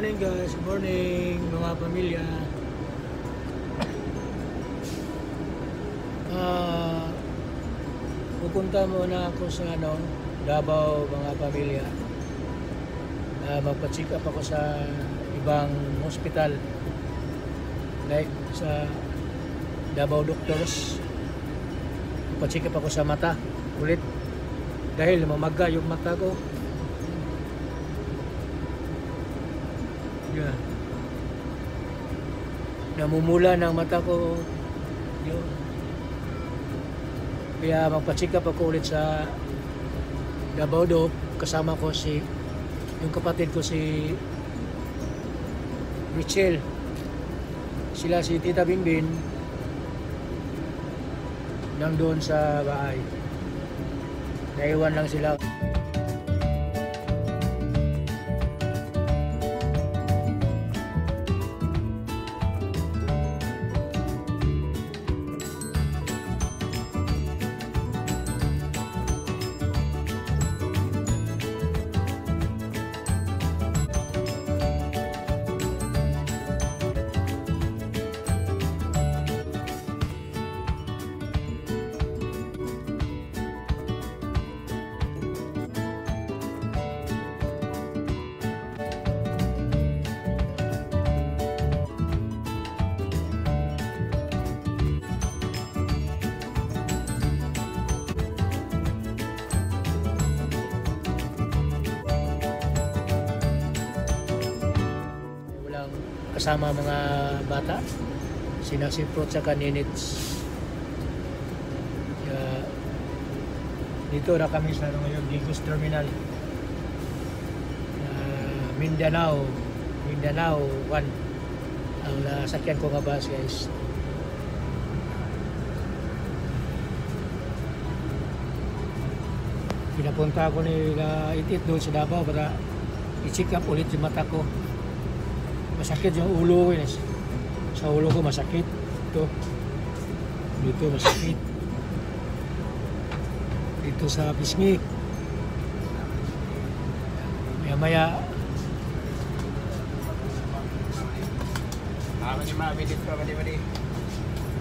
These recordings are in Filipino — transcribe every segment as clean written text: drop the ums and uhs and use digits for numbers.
morning guys, good morning mga pamilya. Pupunta muna ako sa Davao mga pamilya. Magpa-check up ako sa ibang hospital like sa Davao Doctors. Magpa-check up ako sa mata ulit dahil mamaga yung mata ko. Yeah. Namumula ng mata ko yun. Kaya magpa-check up ako ulit sa Davao Doc. Kasama ko yung kapatid ko si Richelle. Sila si Tita Bingbin nandun sa bahay. Naiwan lang sila. Kasama mga bata, sina si Prot sa Kaninits. Dito na kami sa ngayon, Digos Terminal, Mindanao 1 ang nasakyan ko nga bus guys. Pinapunta ko ni Itit doon sa Davao para i-check up ulit yung mata ko. Masakit yung ulo ko. Sa ulo ko masakit. Dito masakit. Dito sa pisngi. Maya-maya.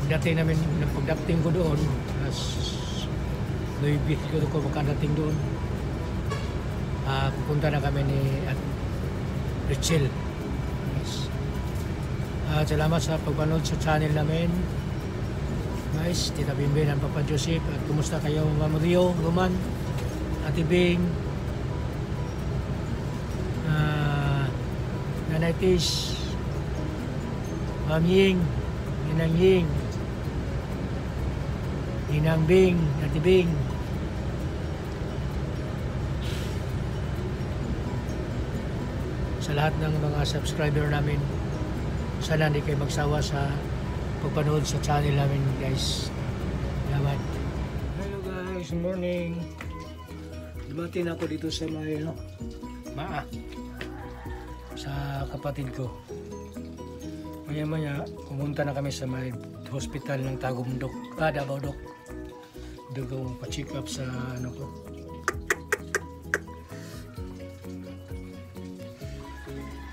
Pagdating namin, pagdating ko doon, Louisville ko makadating doon. Pupunta na kami ni Richelle. Salamat sa pagpanood sa channel namin guys, Tita Bingbin at Papa Joseph. At kumusta kayo Ma'am Rio, Roman, Ate Bing, Nanay Tish, Ma'am Ying, Ninang Ying, Ninang Bing, Ate Bing, sa lahat ng mga subscriber namin. Sana hindi kayo magsawa sa pagpanood sa channel namin guys. Salamat. Hello guys, good morning. Dumating ako dito sa may sa kapatid ko. Maya-maya pumunta na kami sa may hospital ng Tagumdok, Davao Doc. Doon ko pa-check up sa ko.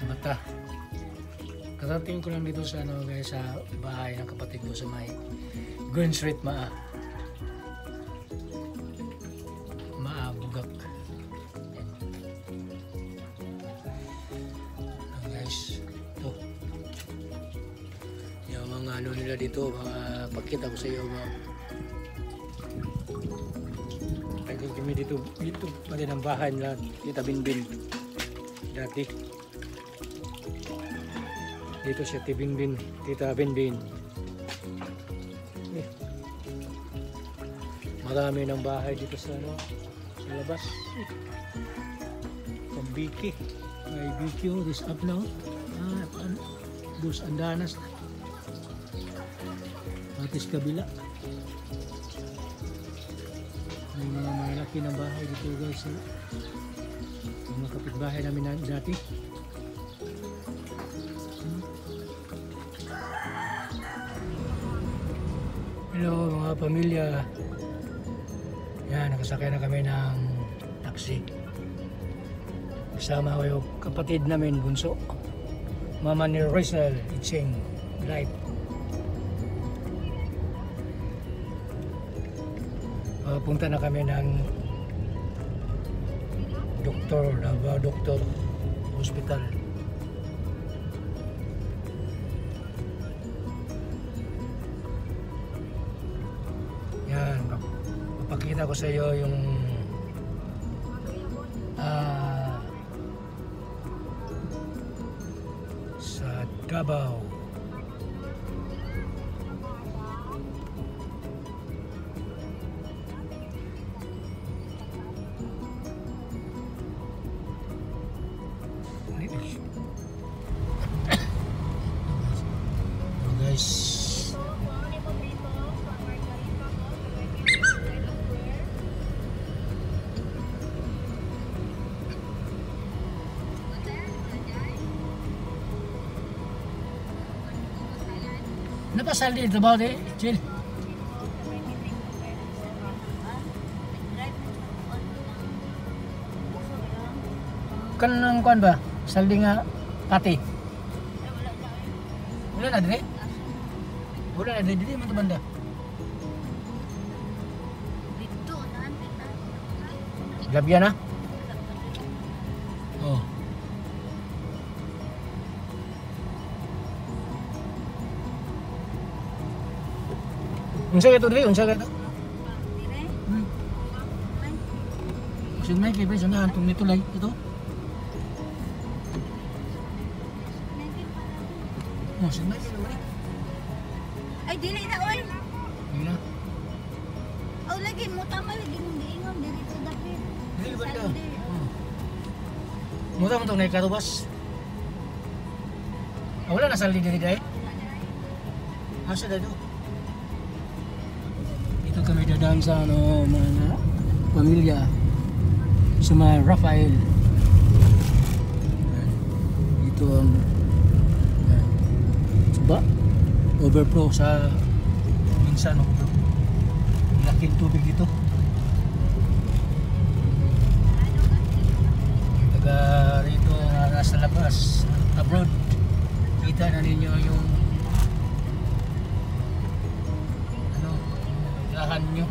Mata. Karating ko lang dito sa guys, sa bahay ng kapatid ko sa may Green Street, Bugak. Guys, ito yung mga nila dito, mga pakita ko sa iyo kami dito pa din ang bahay nila Tita Bingbin dati. Dito siya Tita Bingbin. Marami ng bahay dito sa labas. Pambiki. May BQ, this up now. Dos andanas. Patis kabila. May mga malaki ng bahay dito guys. Mga kapitbahay namin dati. Hello mga pamilya. Yan, nakasakay na kami ng taxi. Kasama ko yung kapatid namin, bunso. Mama ni Rizal Icheng live. Punta na kami ng doktor hospital. Yan, papakita ko sa iyo yung sa Davao. Guys, napasal dito ba de? Chill. Kanang kuan ba? Saldi nga pati. Wala na dire? Wala na dire man to banda. Dito na. Labya na? Oh. Unsa ka to dire? Unsa ka to? Dire. Sin may kay sa na antong nito lay ito. Oh, sin may kay wala. Ay dili na oy. Yun na. Aw lagi mo tama lagi mo giingon diri sa dapit. Dili banda. Oh. Muta mo tong naikatubas. Wala na saldi diri dai. Asa dito? Dito kami dadaan sa mga pamilya sa mga Rafael. Dito ang suba overflow sa minsan laking tubig dito. Taga rito nasa labas abroad, kita na ninyo yung lahan nyo,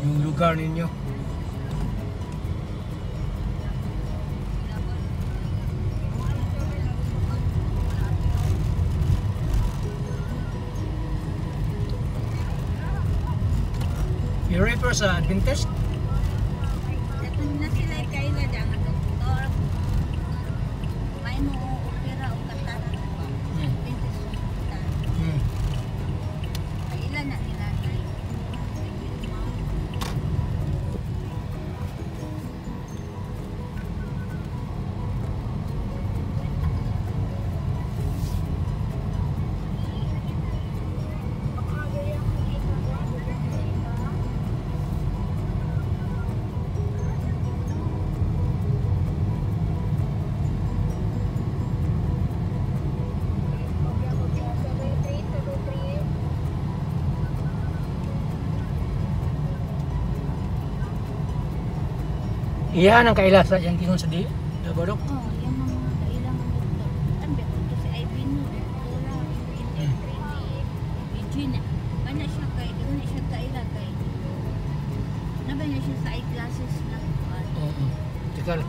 yung lugar ninyo. I-refer sa Adventist? Ito na sila kay na dang doktor. May mo opera o kataran pa. Dentist hospital. Ay ilan na nila kay. Iyan ang kailasa yung kingon sa di Dabadok. Oh, yan ang mga kailangan doktor. Ang beto to si Ivy no, doktora, Virginia. Bana siya kay, doon na siya kaila kay. Naba na siya sa eyeglasses na. Oo. Tikal.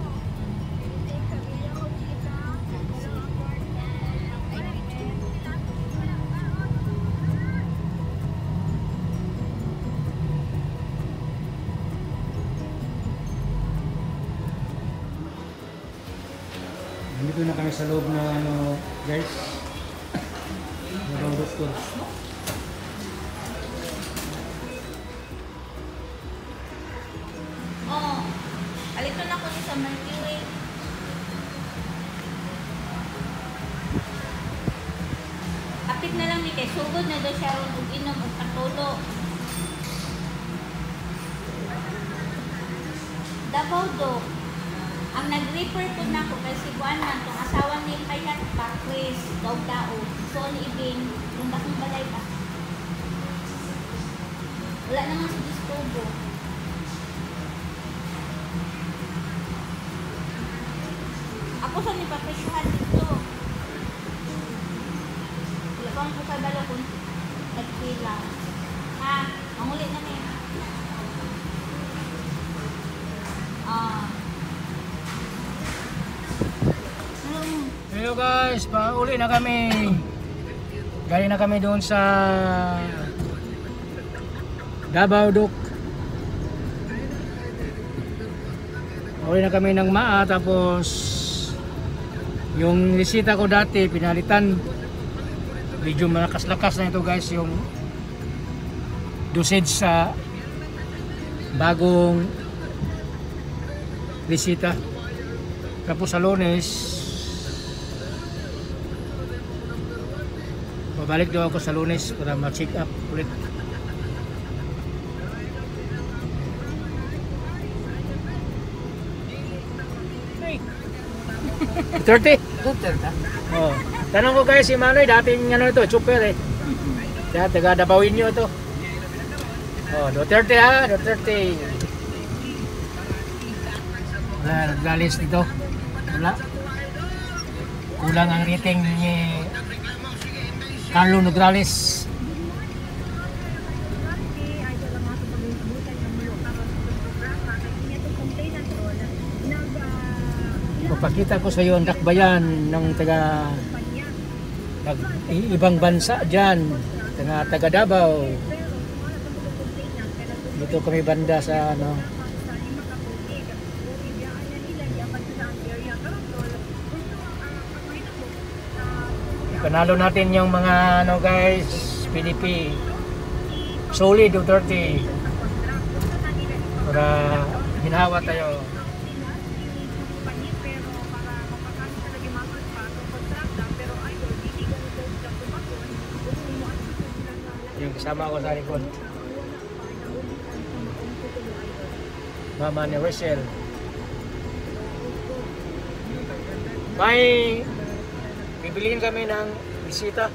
Nandito na kami sa loob na guys. Mga doktor. Oh, alito na ko ni sa Mercury. Apit na lang ni kay sugod na daw siya ron og inom og patulo. Davao do. Ang nag-refer po na ko kay si Buanan, itong asawa ni Payat pa, Chris, daw-dao, Sol Ibing, yung bakong balay ba? Wala naman sa disturbo. Ako sa ni papresyuhan dito. Wala pa ang pagkabalo kung nagpila. Ha? Ang ulit na niya. Hello guys, pauli na kami. Galing na kami doon sa Davao Duc. Uli na kami ng Maa, tapos yung lisita ko dati pinalitan. Medyo malakas-lakas na ito guys, yung dosage sa bagong lisita. Tapos sa Lunes babalik daw ako sa Lunes para ma-check up ulit. Duterte? Duterte. Oh. Tanong ko guys si Manoy, dating ano ito, chopper eh. Kaya taga Davao nyo ito. Oh, Duterte ha, Duterte. Wala, naglalis dito. Wala. Kulang ang rating ni Carlo Nograles. Papakita ko sa iyo ang dakbayan ng ibang bansa dyan, taga Davao. Dito kami banda sa ano. Panalo natin yung mga ano guys, PDP. Solid Duterte. Para ginawa tayo. Yung kasama ko sa likod, Mama ni Rachel. May bibiliin kami ng bisita.